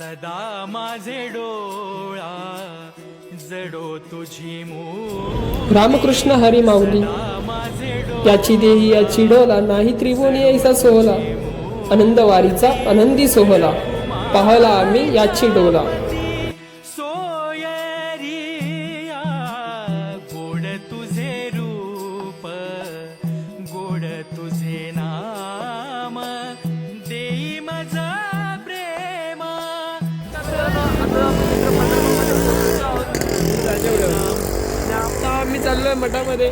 सदा माझे डोळा जडो तुझी मूर्ती रामकृष्ण हरी माऊली याची देही याची डोला नाही त्रिभुवनी ऐसा सोहला आनंदवारीचा आनंदी सोहला पाहला आम्ही याची डोला सोयरिया गोड तुझे रूप गोड तुझे नाम देई माझा प्रेम आता आम्ही चाललोय मठामध्ये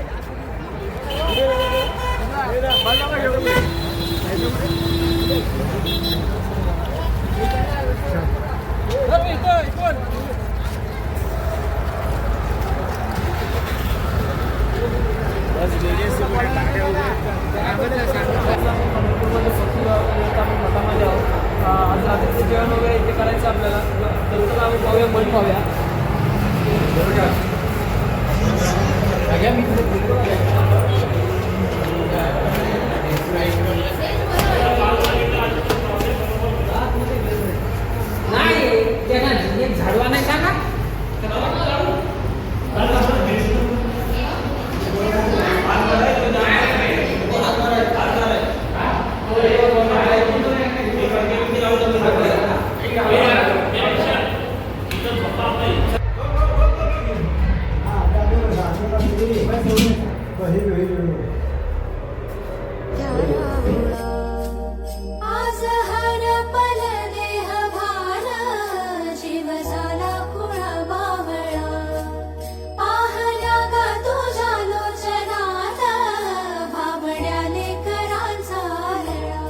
आज रात्रीचं जेवण वगैरे इथे करायचं आपल्याला तर आम्ही पाहूया मन पाहूया झाडवा नाही सांगा आज हरपल देह भान जीव झाला खुळा बावळा पाहल्या ग तुझ्या लोचनात भाबड्याने करांचा लळा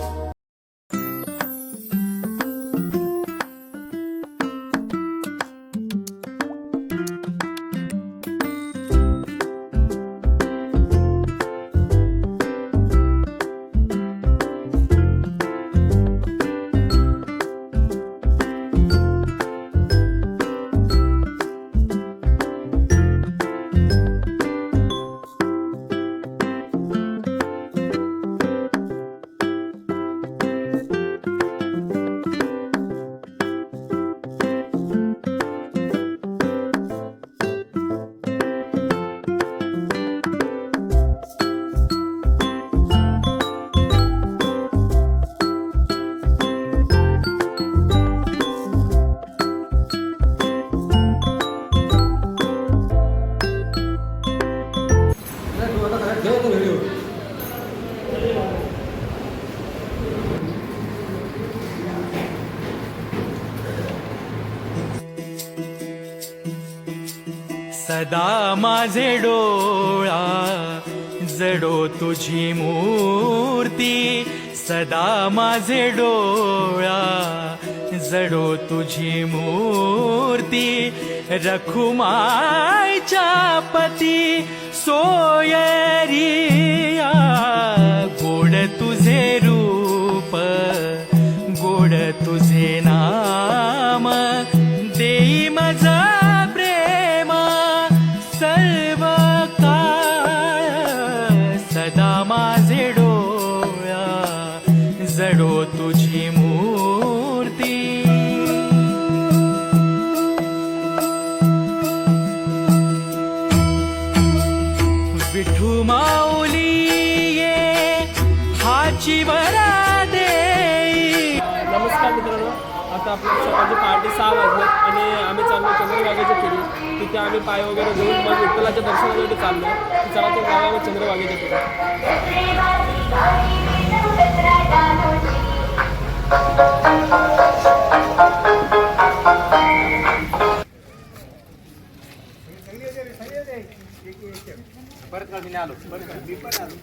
सदा माझे डोळा जडो तुझी मूर्ती सदा माझे डोळा जडो तुझी मूर्ती रखुमाईच्या पती सोयरिया गोड तुझे रूप गोड तुझे नाम देई माझा प्रेम सर्व काळ सदा माझे डोळा जडो तुझी मूर्ती विठू माऊली ये हाची वरा देई. नमस्कार मित्रांनो आता आपल्या सकाळची पहाटे 6 वाजले आणि आम्ही चाललो चंद्रभागेच्या फेरी तिथे आम्ही पाय वगैरे घेऊन मग विठ्ठलाच्या दर्शनासाठी चाललो चला तो गावाला चंद्रभागेच्या फेरी परत मी आलो परत मी पण आलो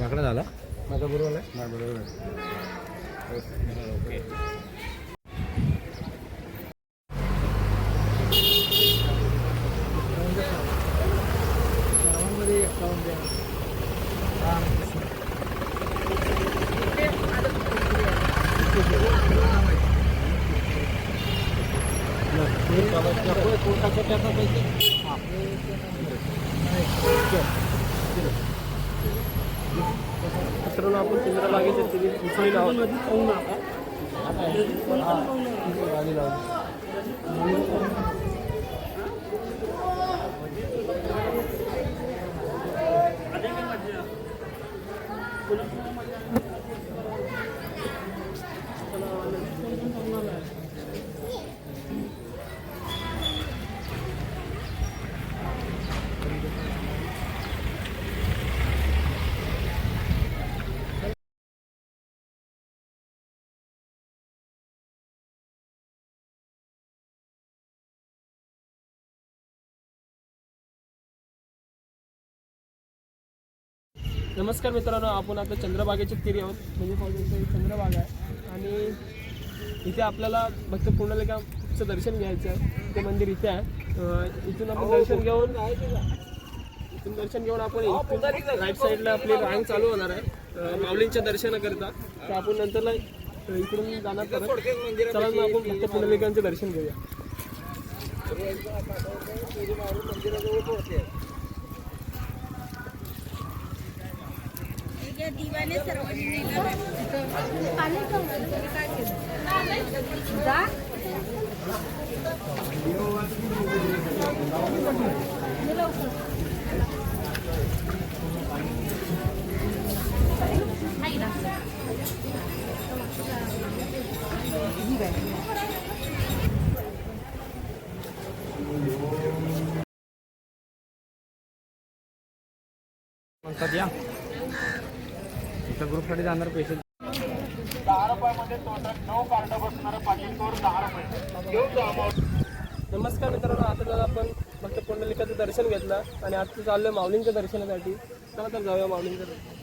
माकडा झाला माझा बरोबर आहे बरोबर ओके मित्रांनो आपण चंद्रभागेच्या तिथे उचलेला आहोत. नमस्कार मित्रांनो, आपण आता चंद्रभागेच्या तीरी आहोत. म्हणजे पाहिजे चंद्रभागा आहे आणि इथे आपल्याला भक्त पुंडलिकाचं दर्शन घ्यायचं आहे. ते मंदिर इथे आहे. इथून आपण दर्शन घेऊन आपण इथून राईट साईडला आपली रांग चालू होणार आहे माऊलींच्या दर्शनाकरता. तर आपण नंतरला इकडून जाणार परत. चला मग आपण भक्त पुंडलिकांचं दर्शन घेऊया. दिवाने सर्वांनी म्हणतात या ग्रुपसाठी जाणार पैसे 10 रुपयामध्ये टोटल 9 कार्ड बसणार. पाकिटवर 10 रुपये. नमस्कार मित्रांनो, आता जर आपण फक्त पुंडलिकाचं दर्शन घेतलं आणि आता चाललोय माऊलींच्या दर्शनासाठी. चला तर जाऊया माऊलींच्या दर्शन.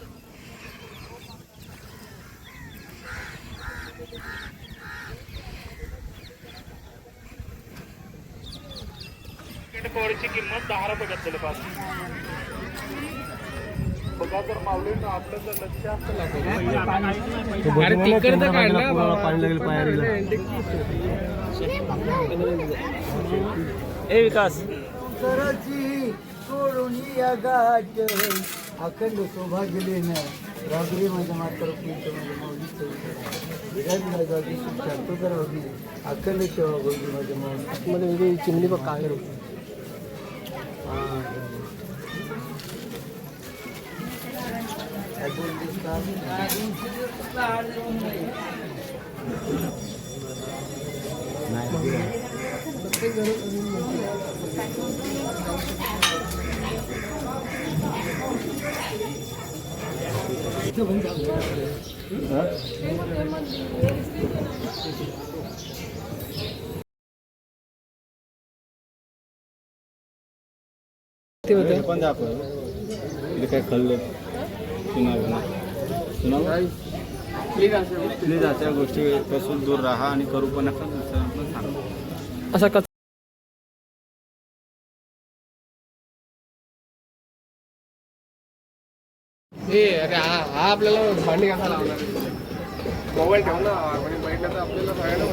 तिकीट किंमत 10 रुपये घेतलेलं पाहिजे. बघा जर माऊलींना आपलं जर लक्ष असतं ए विकास सोडून या गाठ अखंड सौभाग्य देणार रात्री माझ्या मात्र अखंड सेवा बोलली माझ्या माऊली मध्ये चिमणी बघ काय ते होते पण दाखव इथे काय खाल्लं प्लीज अशा गोष्टीपासून दूर राहा आणि करू पण नका दुसऱ्यांना सांगा. असा कच अरे हा आपल्याला भांडी कसा लावणार. मोबाईल ठेवून ना म्हणजे बघितलं तर आपल्याला सगळ्यांना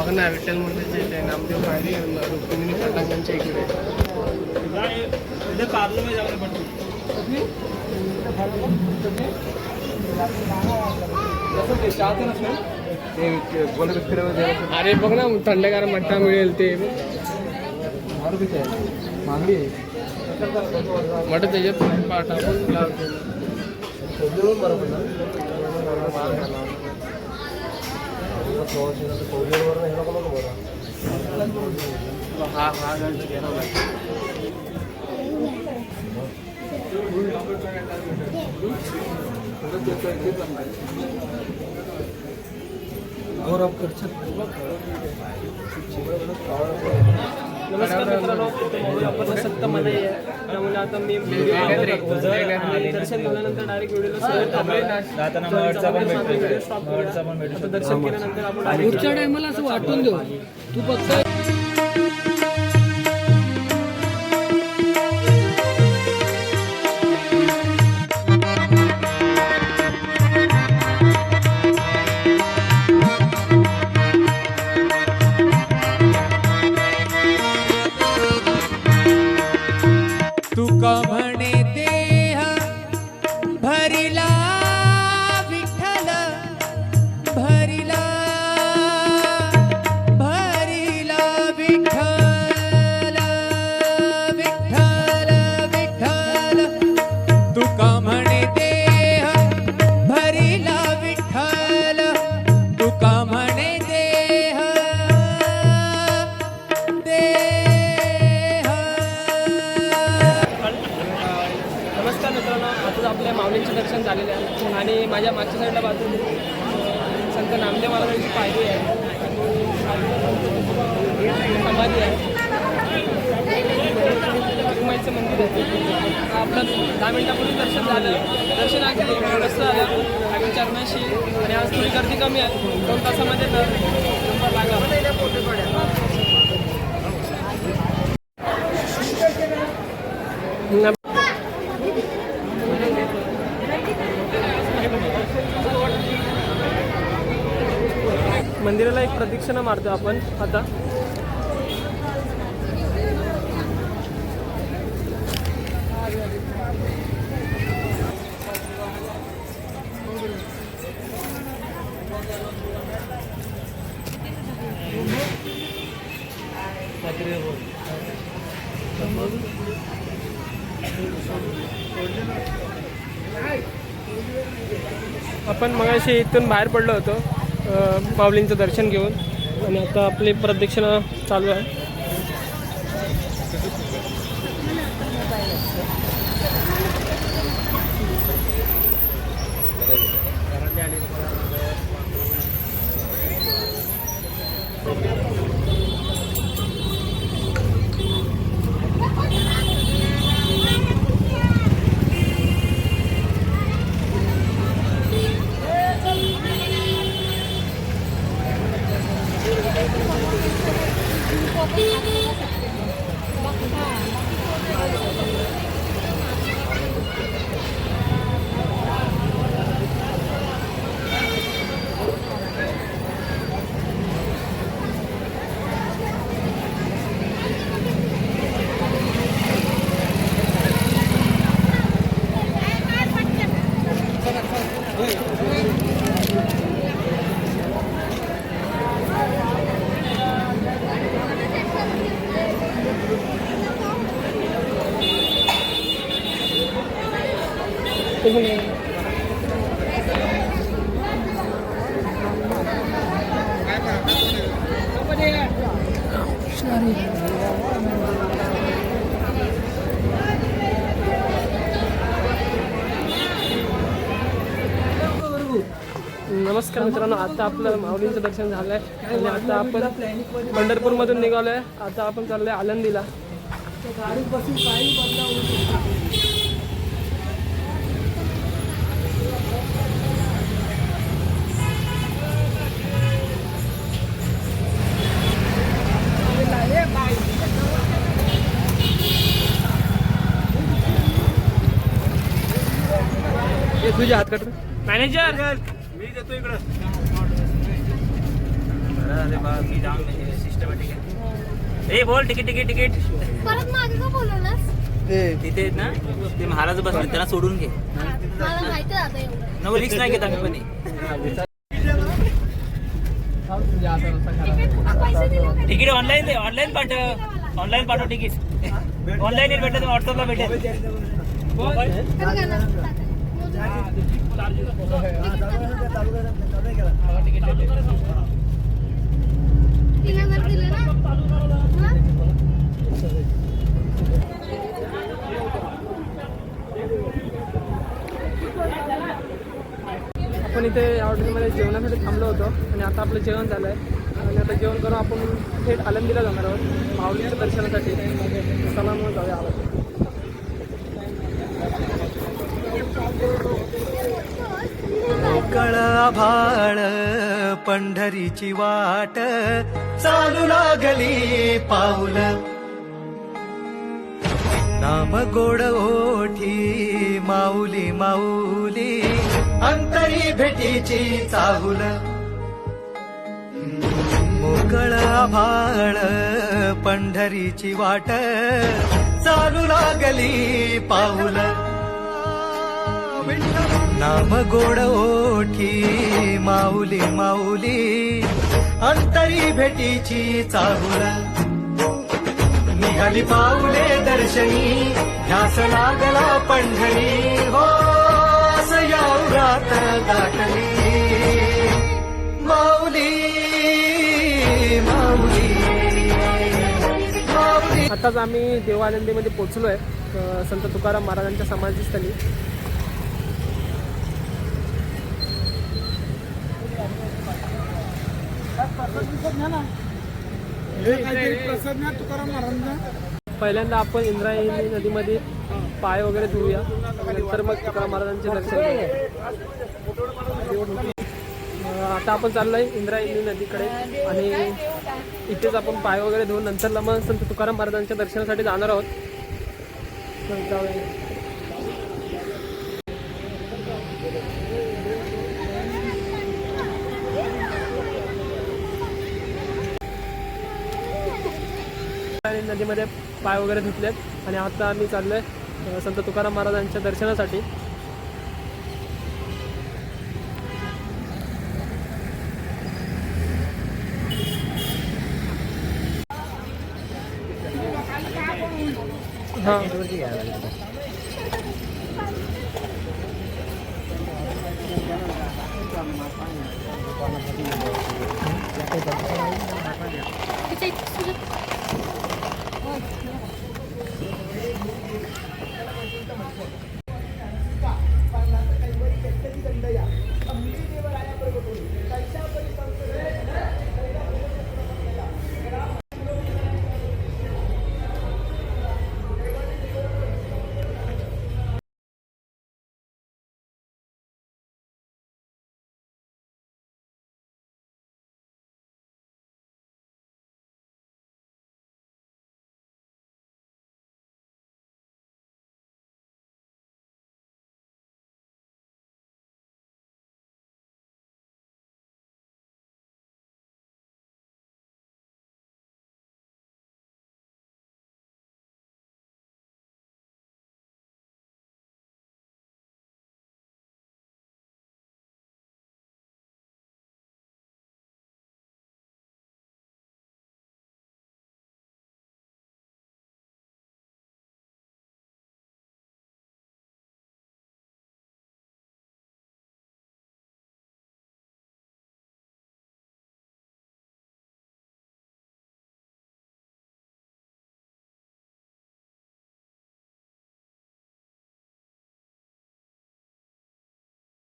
बघ ना विठ्ठल मंदिरचे ते नामदेव पायरी रुक्मिणी पटांगणच्या इकडे अरे बघ ना थंडगार मठ्ठा मिळेल ते मागणी मठ त्याच्यात टाकून लावते. हा हा गौरव करतात नमस्कार मित्रांनो, मोबाईल वापरणं सक्त मनाई आहे. त्यामुळे आता मी दर्शन झाल्यानंतर डायरेक्ट व्हिडिओला दर्शन केल्यानंतर आपण पुढच्या टायमाला असं वाटून देऊ तू फक्त तुका म्हणे देह भरिला विठ्ठल भरिला भरिला विठ्ठल विठ्ठल विठ्ठल तुका म्हणे देह भरिला विठ्ठल तुका म्हणे देह नमस्कार मित्रांनो, आता आपल्या माऊलींचे दर्शन झालेले आहे आणि माझ्या मागच्या साईडला बाजूला संत नामदेव महाराजांची पायरी आहे, समाधी आहे, रुक्माईचं मंदिर आहे. आपलं 10 मिनिटापूर्वी दर्शन झालं. दर्शन अगदी मस्त झालं अगदी चरणाशी आणि आज थोडी गर्दी कमी आहे. 2 तासामध्ये नंबर लागला. मंदिराला एक प्रदक्षिणा मारतो आपण आता. आपण मगाशी इथून बाहेर पडलो होतो माऊलींचं दर्शन घेऊन आणि आता आपली प्रदक्षिणा चालू आहे. नमस्कार मित्रांनो, आता आपलं माऊलींचं दर्शन झालं आहे आणि आता आपण पंढरपूरमधून निघालो आहे. आता आपण चाललो आहे आळंदीला. गाडीपासून काही बदलाव तुझ्या हात कट मॅनेजर मी देतो इकडं. अरे बा मी जाऊन सिस्टमॅटिक आहे. ए बोल तिकीट तिकीट तिकीट परत मागे का बोलवलंस? तिथे आहेत ना ते महाराज बसले त्यांना सोडून घे. मला माहिती आता एवढं. नव रिक्स नाही घेत आम्ही पण. पैसे दिले का? तिकीट ऑनलाईन दे. ऑनलाईन पाठव तिकीट. ऑनलाईन भेटेल व्हॉट्सअपला भेटेल. कधी करणार? दिले ना? हा? आपण इथे या हॉटेलमध्ये जेवणासाठी थांबलो होतो आणि आता आपलं जेवण झालं आहे. आणि आता जेवण करून आपण थेट आळंदीला जाणार आहोत माऊलीच्या दर्शनासाठी. चला मग जाऊया आळंदी. कळ आभाळ पंढरीची वाट चालू लागली पाऊल नाम गोड ओठी माऊली माऊली अंतरी भेटीची चाहुल मोकळ आभाळ पंढरीची वाट चालू लागली पाऊल नाम गोड ओठी माऊली माऊली अंतरी भेटीची चाहुल निघाली पाऊले दर्शनी ध्यास लागला पंढरी हो या रात गाठली माऊली माऊली माऊली. आताच आम्ही देव आळंदीमध्ये पोहोचलो आहे संत तुकाराम महाराजांच्या समाधीस्थळी. पहिल्यांदा आपण इंद्रायणी नदीमध्ये पाय वगैरे धुवूया नंतर मग तुकाराम महाराजांचे दर्शन करूया. आता आपण चाललोय इंद्रायणी नदीकडे आणि इथेच आपण पाय वगैरे धुवून नंतरला मग संत तुकाराम महाराजांच्या दर्शनासाठी जाणार आहोत. जाऊया. नदीमध्ये पाय वगैरे धुतलेत आणि आता आम्ही चाललोय संत तुकाराम महाराजांच्या दर्शनासाठी. हां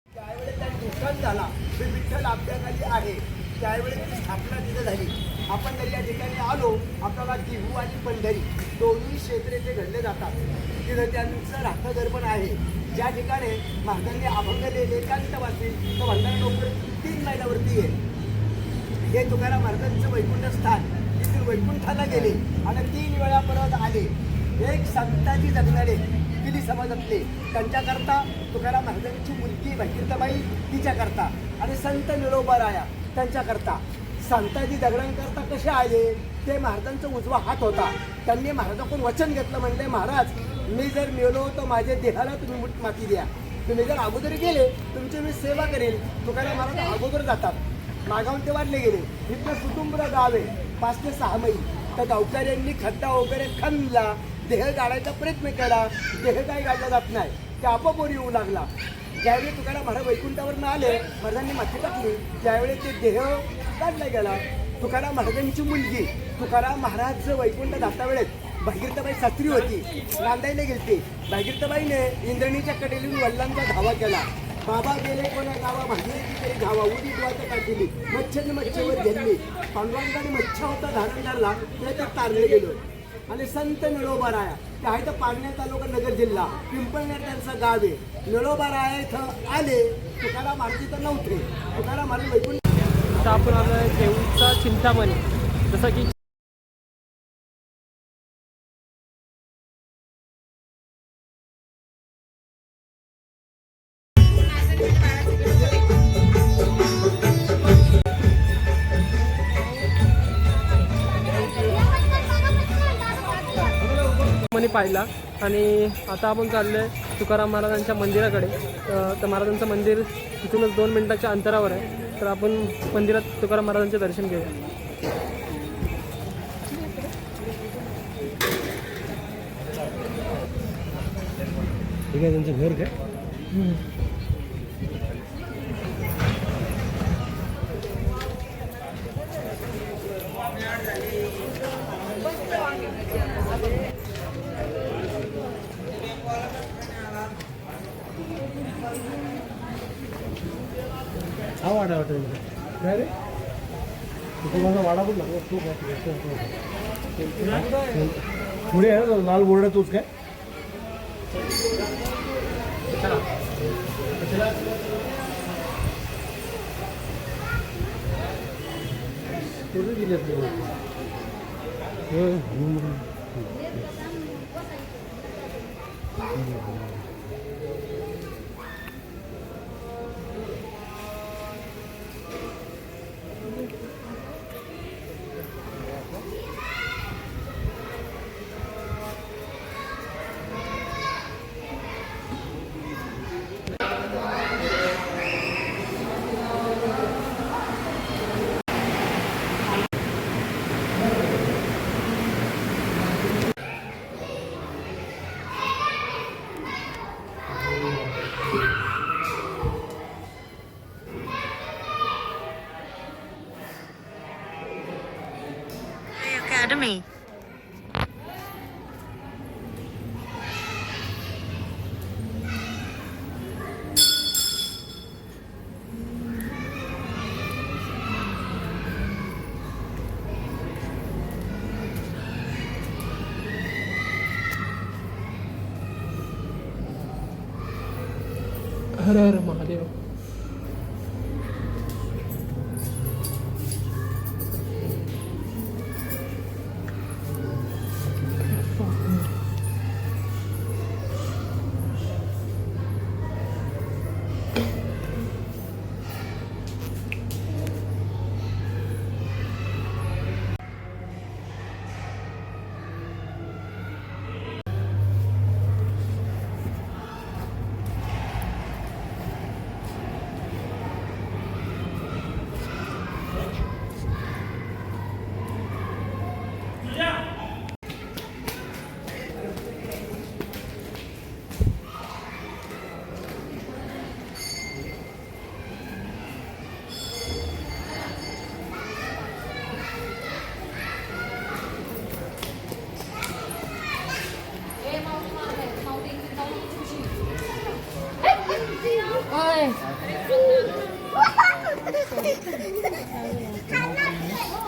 त्यावेळेस त्या दुःखात झाला मी विठ्ठल आपल्याखाली आहे त्यावेळेस ती स्थापना तिथं झाली. आपण जर या ठिकाणी आलो आपल्याला देहू आणि पंढरी दोन्ही क्षेत्रे ते घडले जातात. तिथं त्यांचं राखं दर्पण आहे. ज्या ठिकाणी महाराजांनी अभंग लिहिले एकांत वाचले तर भंडारा डोंगर 3 मैलावरती आहे. हे तुकाराम महाराजांचं वैकुंठ स्थान. तिथून वैकुंठाला गेले आणि 3 वेळा परत आले. एक संताजी जगणारे किती समाजातले त्यांच्याकरता तुकाराम महाराजांची मुलगी भागीरथबाई तिच्याकरता आणि संत निरोबराया त्यांच्याकरता. संताजी दगडांकरता कसे आले ते महाराजांचा उजवा हात होता. त्यांनी महाराजांकडून वचन घेतलं म्हणले महाराज मी जर मेलो तर माझ्या देहाला तुम्ही मुठ माती द्या. तुम्ही जर अगोदर गेले तुमची मी सेवा करेल. तुकाराम महाराज अगोदर जातात. मागावून ते वाढले गेले. इथलं कुटुंब गाव आहे 5 ते 6 मैल. त्या गावकऱ्यांनी खड्डा वगैरे खणला देह गाडायचा प्रयत्न केला. देह काही गाडला जात नाही. त्या आपोआप येऊ लागला. ज्यावेळी तुकाराम महाराज वैकुंठावरून आले महाराजांनी माती टाकली त्यावेळी ते देह काढला गेला. तुकाराम महाराजांची मुलगी तुकाराम महाराज वैकुंठ जाता वेळेत भागीरथबाई शास्त्री होती. नांदायला गेलते. भागीरथबाईने इंद्रणीच्या कडेला वडिलांचा धावा केला. बाबा गेले कोण्या गावा भागीरथी तरी धावा उदी द्वाचं काढली मच्छर मच्छीवर घेतली पांडुरंगाने मच्छा होता धारण धरला ते तर तारले गेलो आणि संत नळोबाराया ते आहे तर पारण्या तालुका नगर जिल्हा पिंपळनेर त्यांचं गाव आहे. नळोबाराया इथं आले तुकाराम महाराज तर नव्हते. तुकाराम महाराज वैकुंठ आता आपण आलो आहे देऊळचा चिंतामणी. जसं की मनी पाहिला आणि आता आपण चाललो आहे तुकाराम महाराजांच्या मंदिराकडे. तर महाराजांचं मंदिर इथूनच 2 मिनिटाच्या अंतरावर आहे. तर आपण मंदिरात तुकाराम महाराजांचे दर्शन घेऊया. ठीक आहे त्यांचं घर काय हा वाडा वाटत काय रे माझा वाडा पण लागला पुढे आहे ना लाल बोर्ड तोच काय Academy. हर हर महादेव.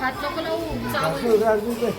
हात नको लावू, चावल.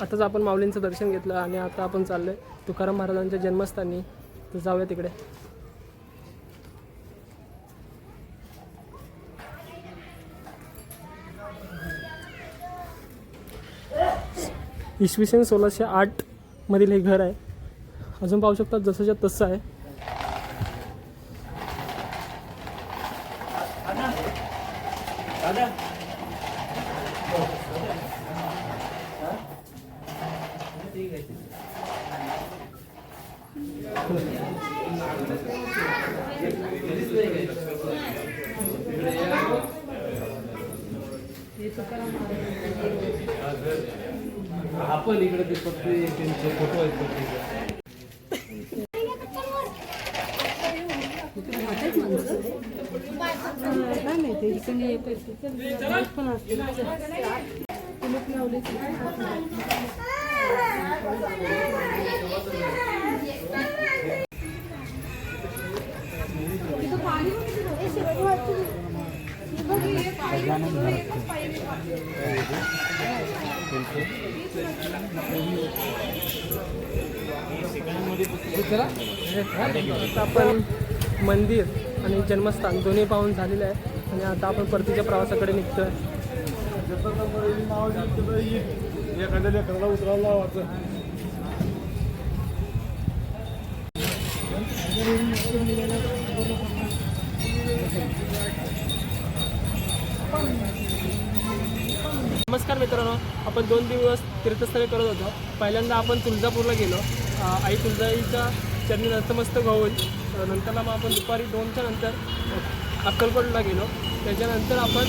आताच आपण माऊलींचं दर्शन घेतलं आणि आता आपण चाललोय तुकाराम महाराजांच्या जन्मस्थानी. तर जाऊया तिकडे. इसवी सन 1608 मधील हे घर आहे. अजून पाहू शकता जसंच्या तसं आहे. आपण इकडे ते फक्त त्यांचे फोटो आहेत आता आपण मंदिर आणि जन्मस्थान दोन्ही पाहून झालेलं आहे आणि आता आपण परतीच्या प्रवासाकडे निघतोय. एखाद्या लेकराला उतरायला लावायचं. नमस्कार मित्रांनो, आपण 2 दिवस तीर्थस्थळी करत होतो. पहिल्यांदा आपण तुळजापूरला गेलो. आई तुळजाईच्या चरणी नतमस्तक होऊन नंतरला मग आपण दुपारी 2च्या नंतर अक्कलकोटला गेलो. त्याच्यानंतर आपण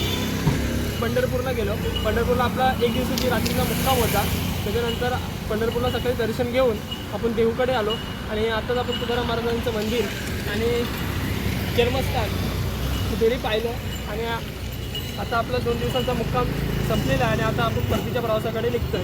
पंढरपूरला गेलो. पंढरपूरला आपला 1 दिवसाची रात्रीचा मुक्काम होता. त्याच्यानंतर पंढरपूरला सकाळी दर्शन घेऊन आपण देहूकडे आलो आणि आताच आपण तुकाराम महाराजांचं मंदिर आणि जन्मस्थान दोन्ही पाहिलं आणि आता आपला 2 दिवसांचा मुक्काम संपलेला आहे आणि आता आपण परतीच्या प्रवासाकडे निघतोय.